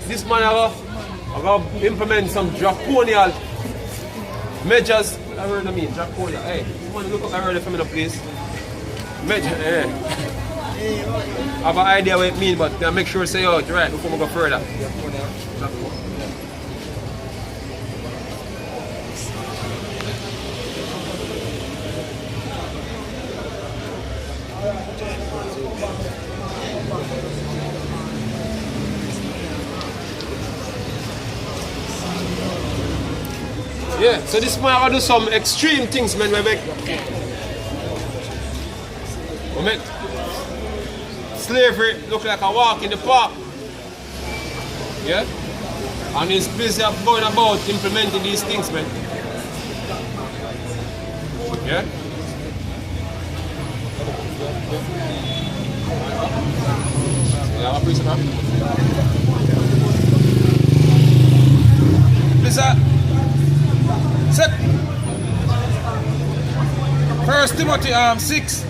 This man I go implement some draconian measures. I heard I mean draconian. Hey, you want to look up I heard it for me, please. Measure, I have an idea what it means, but I make sure I say out right before we go further. Yeah, so this man I do some extreme things, man. We make slavery look like a walk in the park. Yeah? And he's busy going about implementing these things, man. Yeah? Yeah, I'm pretty First Timothy 6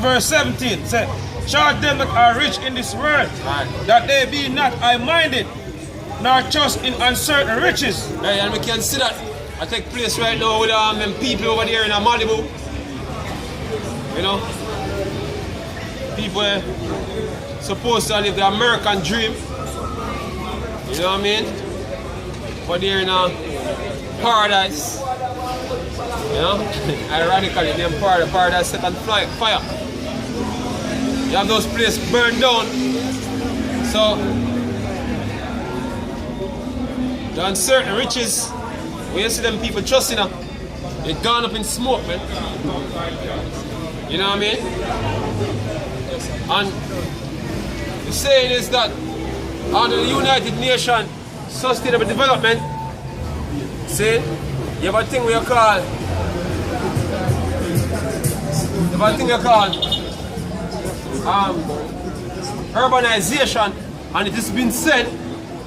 verse 17 said, charge them that are rich in this world, that they be not high-minded, nor trust in uncertain riches. Hey, and we can see that I take place right now with them people over there in Malibu. You know, people supposed to live the American dream. You know what I mean? But they're in a paradise. You know, ironically, they're paradise set on fire. You have those places burned down. So, the uncertain riches, when you see them people trusting them, they're gone up in smoke, man. You know what I mean? And the saying is that under the United Nations Sustainable Development, see, you have a thing we call urbanization, and it has been said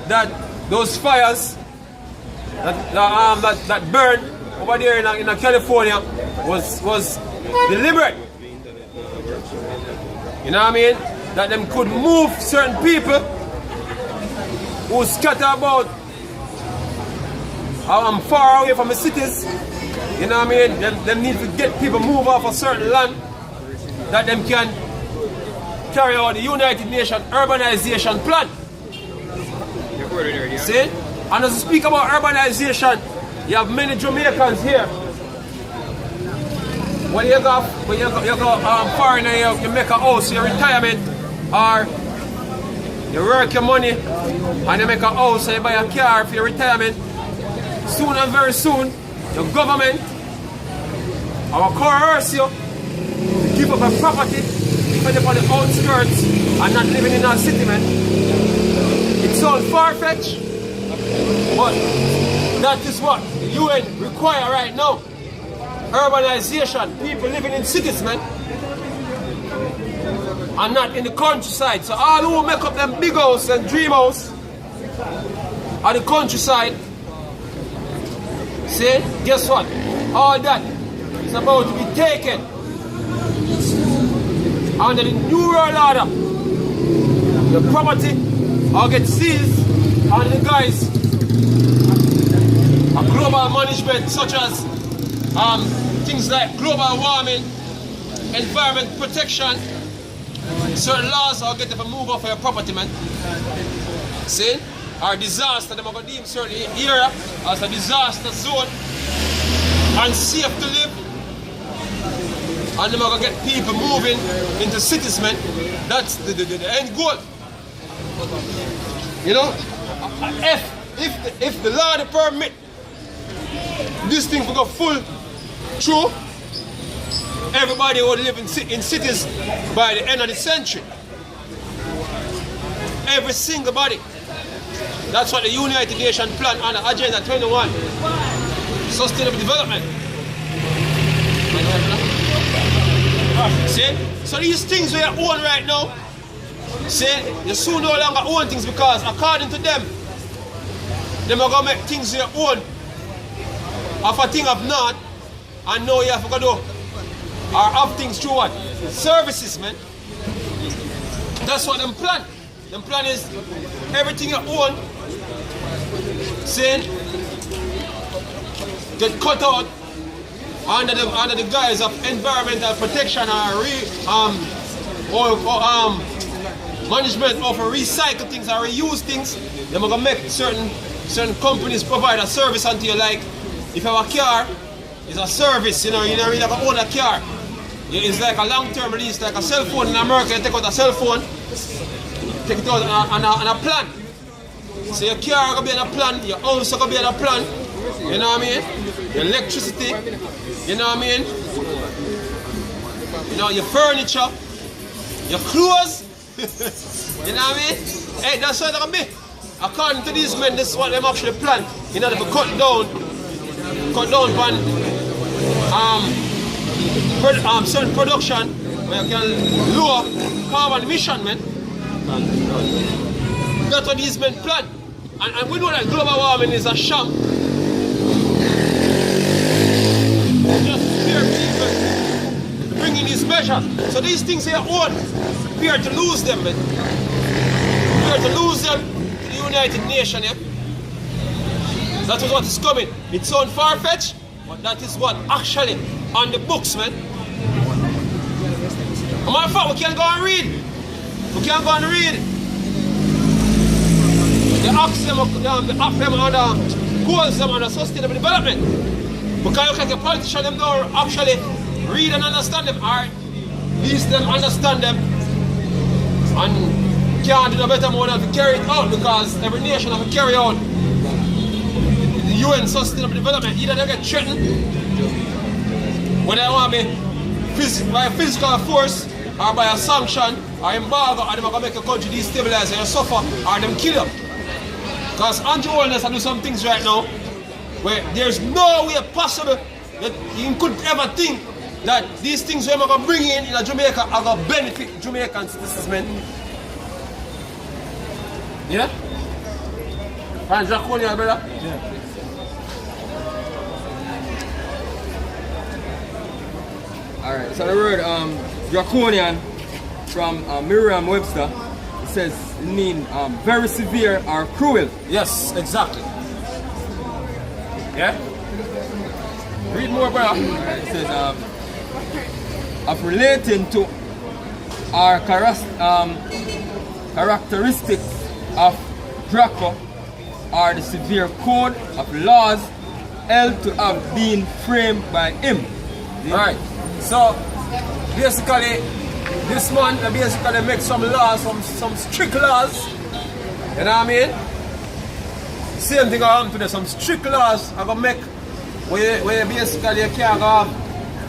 that those fires that burned over there in California was deliberate. You know what I mean? That them could move certain people who scatter about far away from the cities. You know what I mean? Them need to get people move off a certain land that them can carry out the United Nations urbanization plan. See? And as we speak about urbanization, you have many Jamaicans here. When you go foreign and you make a house for your retirement, or you work your money and you make a house and you buy a car for your retirement, soon and very soon, the government will coerce you to give up a property even upon the outskirts and not living in a city, man. It sounds far-fetched, but that is what the UN require right now. Urbanization, people living in cities, man, and not in the countryside. So all who make up them big house and dream house at the countryside, see, guess what? All that is about to be taken under the New World Order. The property will get seized under the guise of global management, such as things like global warming, environment protection. Certain laws will get them to move off your property, man. See? Or disaster, they're going to deem certain area as a disaster zone, unsafe to live. And they're going to get people moving into cities, man. That's the end goal. You know? If the law to permit this thing to go full through, everybody would live in cities by the end of the century. Every single body. That's what the United Nations plan on Agenda 21. Sustainable Development. See? So these things we own right now, see, you soon no longer own things because according to them, they are going to make things you own of a thing of not, and now you have to do or have things through what? Services, man. That's what them plan. The plan is everything you own, see, get cut out under the guise of environmental protection or management of recycle things or reuse things. They're gonna make certain companies provide a service unto you. Like if you have a car, it's a service. You know, you don't really have to own a car. It's like a long-term lease, like a cell phone in America. You take out a cell phone, take it out on a plan. So your car gonna be on a plan, your house gonna be on a plan. You know what I mean? Your electricity. You know what I mean? You know, your furniture, your clothes. You know what I mean? Hey, that's what it's gonna be. According to these men, this is what them actually plan. In order to cut down on certain production where you can lower carbon emission, man. That's what these men plan. And we know that global warming is a sham. Just fear people bringing these measures. So these things here own, fear to lose them, man. Fear to lose them to the United Nations, yeah? That is what is coming. It sounds far-fetched, but that is what actually on the books, man. As a matter of fact, we can go and read. We can go and read. They ask them, they ask them on goals them on sustainable development. Because you can get politicians, them don't actually read and understand them, or at least them understand them and can't do no better more than to carry it out, because every nation has to carry out the UN sustainable development. Either they get threatened, whether they want to be by a physical force or by a sanction or embargo, or they're going to make a country destabilize and you suffer, or them kill you. Because Andrew Holness do some things right now where there's no way possible that you could ever think that these things we're going to bring in Jamaica are going to benefit Jamaican citizens, man. Yeah? And Draconia, brother? Yeah. Alright, so the word draconian from Merriam-Webster, it says it means very severe or cruel. Yes, exactly. Yeah? Read more, brother. Alright, it says of relating to our characteristics of Draco are the severe code of laws held to have been framed by him. Right. So basically, this man basically make some laws, some strict laws. You know what I mean? Same thing going to some strict laws are gonna make where basically you can't go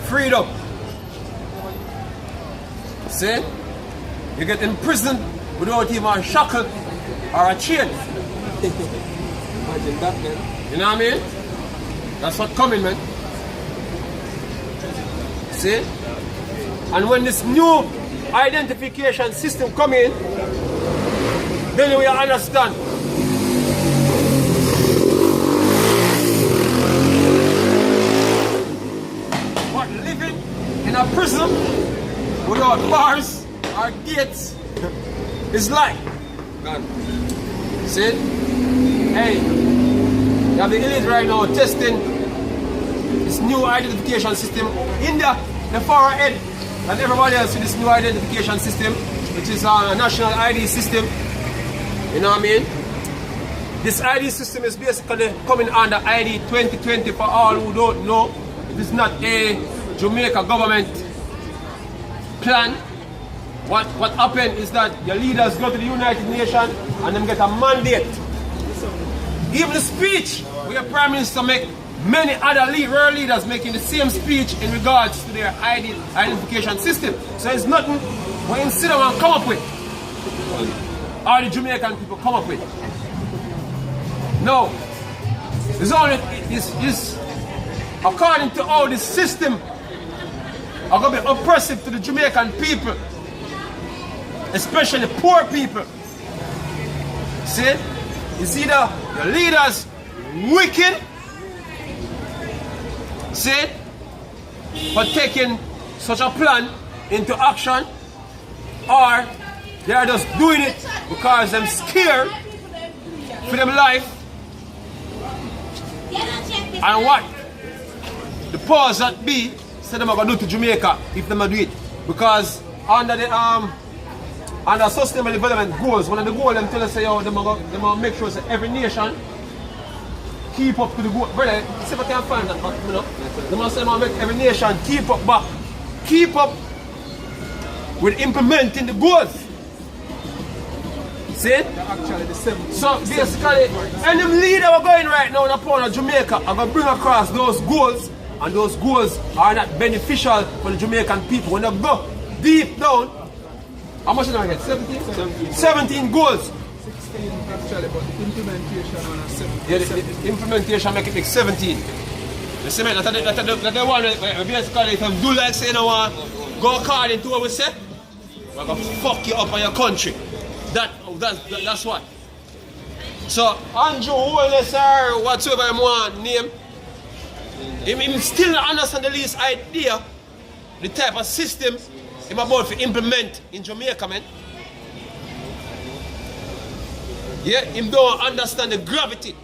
freedom. See? You get imprisoned without even a shackle or a chain. Imagine that, man. You know what I mean? That's what's coming, man. See? And when this new identification system come in, then we understand. What living in a prison without bars or gates is like. See? Hey, you have the elite right now testing this new identification system in the far ahead and everybody else with this new identification system, which is a national ID system. You know what I mean? This ID system is basically coming under ID 2020 for all who don't know. It is not a Jamaica government plan. What happened is that your leaders go to the United Nations and them get a mandate. Even the speech where your Prime Minister make, many other world leaders making the same speech in regards to their identification system. So it's nothing we sit down and come up with, or the Jamaican people come up with. No. It's only is according to how this system are going to be oppressive to the Jamaican people, especially poor people. See? It's either your leaders wicked, see, for taking such a plan into action, or They are just doing it because they're scared for their life. And what the powers that be said them are gonna do to Jamaica if they do it. Because under the sustainable development goals, one of the goals them tell us say, they gonna make sure that every nation keep up to the goal. Brother, see if I can find that, but you know, they must say they make every nation keep up with implementing the goals. See? Actually, the 7th. So basically, any leader we're going right now in the pound of Jamaica are going to bring across those goals, and those goals are not beneficial for the Jamaican people. When they go deep down, how much did I get? 17? 17 goals. 16 actually, but the implementation on a 17. Yeah, the implementation make it like 17. You see, man, that's the one where basically if you do like say, you know, go according to what we say, we're going to fuck you up on your country. That's what. So Andrew Wallace or whatsoever you want name, he still not understand the least idea, the type of system he's about to implement in Jamaica, man. Yeah, him don't understand the gravity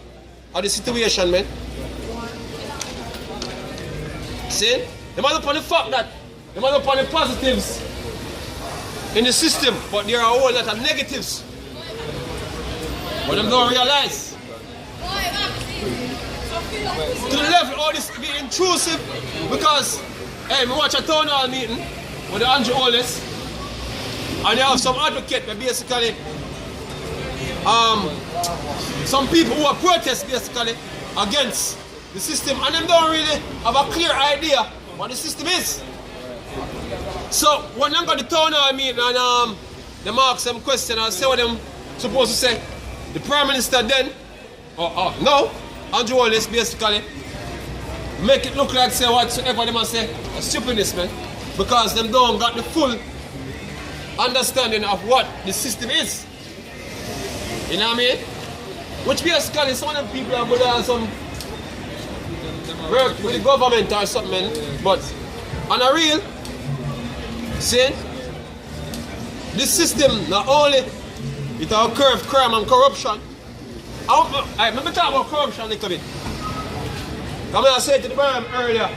of the situation, man. See? They might upon the fact that they might upon the positives in the system, but there are a whole lot of negatives. But them don't realize. To the level all this be intrusive because hey, we watch a town hall meeting with the Andrew Wallace and they have some advocate that basically some people who are protest basically against the system and them don't really have a clear idea what the system is. So when I'm going to town hall meeting and them ask them question and say what them supposed to say, the Prime Minister then, no, Andrew Wallace basically make it look like say whatsoever they must say a stupidness, man, because them don't got the full understanding of what the system is. You know what I mean? Which basically some of them people are going to have some work with the government or something, man. But on a real, see, this system not only it will curve crime and corruption. Let me talk about corruption a little bit. Come here, I said to the Bram earlier.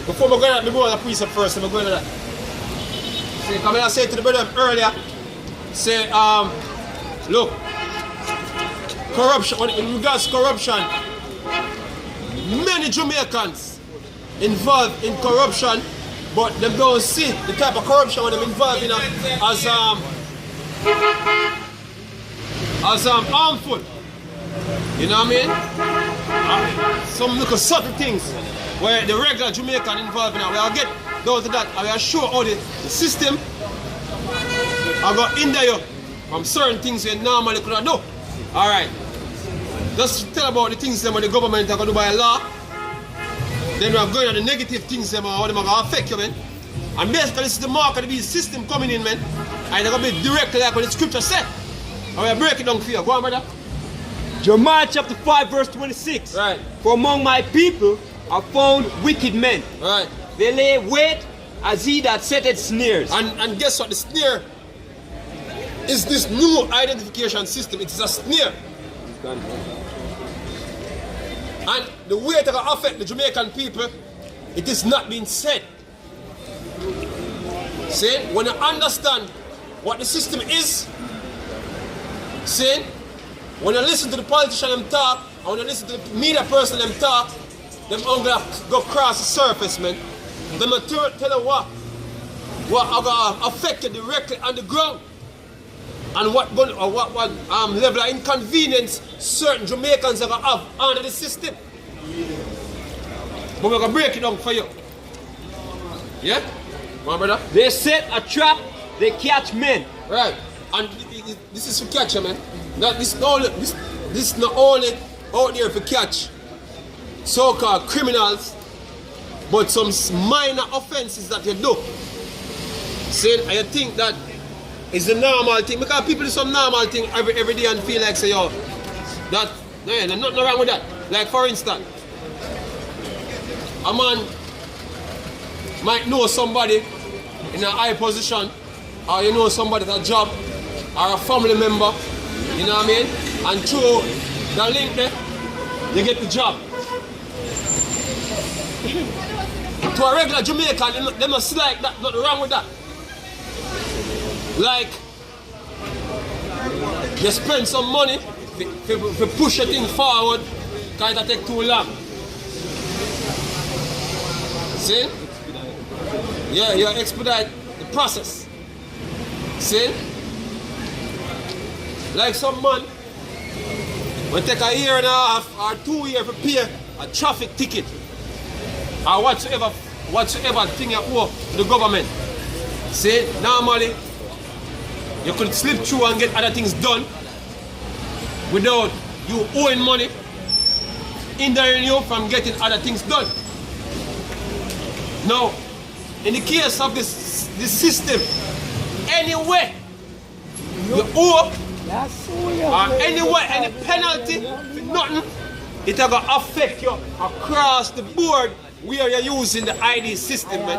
Before we go to the precept first, I'm going to that. See, come here, I said to the brother earlier. Say, look, corruption, in regards to corruption, many Jamaicans involved in corruption, but they don't see the type of corruption when they're involved in as harmful. You know what I mean? Some little subtle things where the regular Jamaican involved in it. We'll get down to that and we'll show how the system are going to hinder you from certain things you normally could not do. Alright. Just tell about the things that the government are going to do by law. Then we are going on the negative things that how they're going to affect you, man. And basically this is the mark of the beast system coming in, man. And they're going to be directly like what the scripture said. And we'll break it down for you. Go on, brother. Jeremiah chapter 5 verse 26. Right. For among my people are found wicked men. Right. They lay wait as he that setteth snares. And guess what? The snare is this new identification system. It is a snare. And the way it will affect the Jamaican people, it is not being said. See, when you understand what the system is, see, when you listen to the politician them talk, and when you listen to the media person them talk, them only go across the surface, man. Them tell you what are going to affect you directly on the ground. And what level of inconvenience certain Jamaicans are going to have under the system. But we're going to break it down for you. Yeah? Come on, brother. They set a trap, they catch men. Right. And this is for catch, man. This is not only out there for catch so-called criminals, but some minor offenses that you do. See, and you think that is the normal thing, because people do some normal thing every day and feel like say, yo, that, no, there's nothing wrong with that. Like for instance, a man might know somebody in a high position, or you know somebody at a job, or a family member, you know what I mean? And through the link there, you get the job. To a regular Jamaican, they must see like that, nothing wrong with that. Like, you spend some money to push a thing forward, because it take too long. See? Yeah, you expedite the process. See? Like some man, will take a year and a half or 2 years to pay a traffic ticket or whatsoever thing you owe to the government. See, normally you could slip through and get other things done without you owing money, hindering you from getting other things done. Now, in the case of this system, anyway you owe or anyway any penalty for nothing, it's going to affect you across the board where you're using the ID system, man.